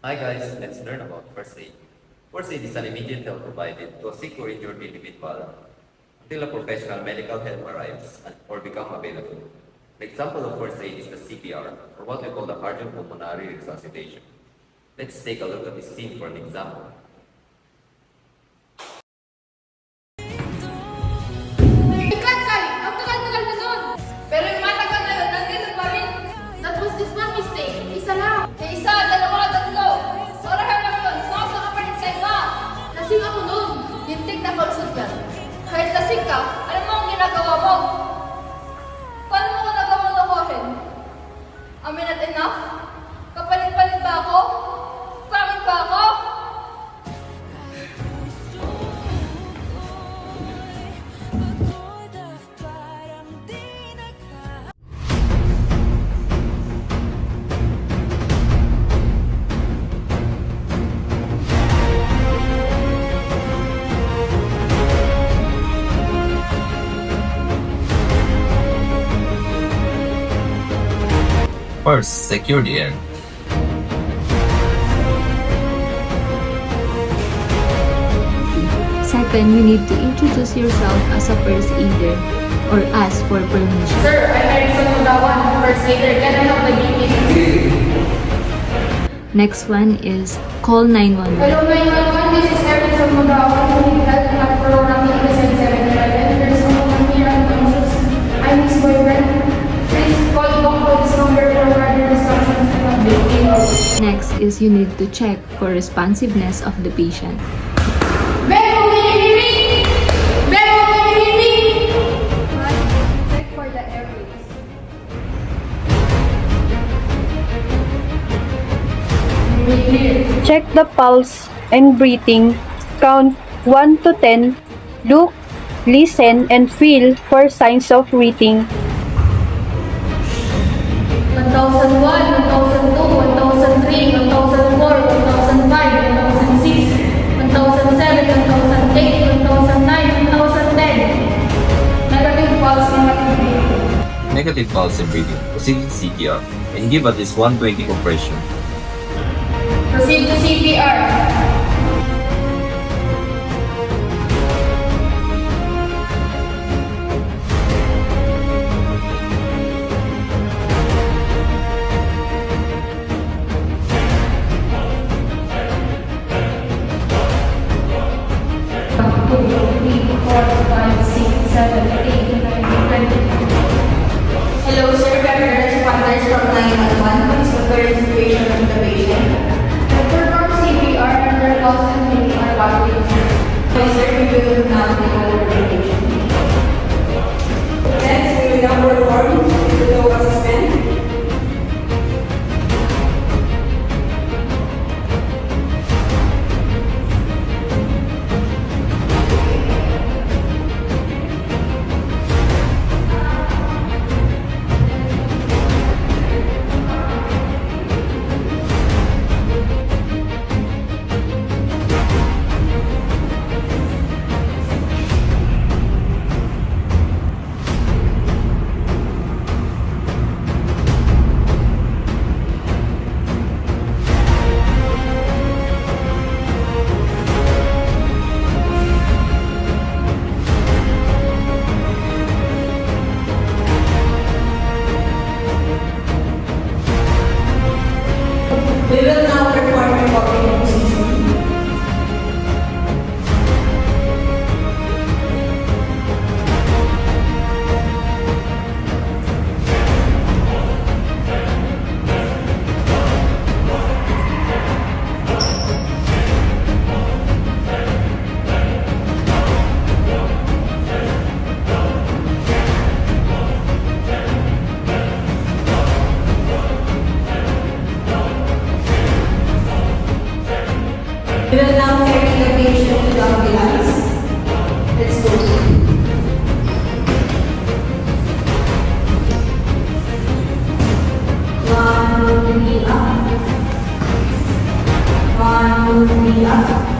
Hi guys, let's learn about first aid. First aid is an immediate help provided to a sick or injured individual until a professional medical help arrives or become available. An example of first aid is the CPR, or what we call the cardiopulmonary resuscitation. Let's take a look at this scene for an example. Ikat, Kai! Ang tagal-tagal na nun! Pero yung matagal na yun, nandito pa rin! That was this one mistake. Isa lang. Isa, dalawa, tatlo. Orahan lang yun. Sumasa ka pa rin sa iba. Lasing ako nun. Lintik na palusot yan. Kahit lasing ka, alam mo ang ginagawa mo. Paano mo ko nagawang lokohin? Am I not enough? Kapalit-palit ba ako? Pangit ba ako? First, secure the air. Second, you need to introduce yourself as a first aider or ask for permission. Sir, I'm Erickson Mudawan, first aider. Can I have the details? Next one is call 911. Hello 911, this is Erickson Mudawan. We need help in our program in Present 7-Eleven. There's someone here unconscious. I'm his boyfriend. Please call back for this number for further instructions and update. Next is you need to check for responsiveness of the patient. Bebo, can you hear me? Bebo, can you hear me? Check for the airways. Be clear. Check the pulse and breathing. Count 1 to 10. Look, listen, and feel for signs of breathing. 1001, 1002, 1003, 1004, 1005, 1006, 1007, 2008, 2009, 2010. Negative pulse, negative breathing. Negative pulse and breathing. Proceed to CPR and give at least 120 compression. Proceed to CPR. Hello, sir. We are the responders from 911. What is the current situation of the patient? I perform CPR under pulse and breathing are valid. Okay, sir. We will now take over the patient. Next, we will now perform the low assessment. We will now perform a walking procedure. We will now carry the patient to the ambulance. Let's go. One, two, three, up. 1, 2, 3, up.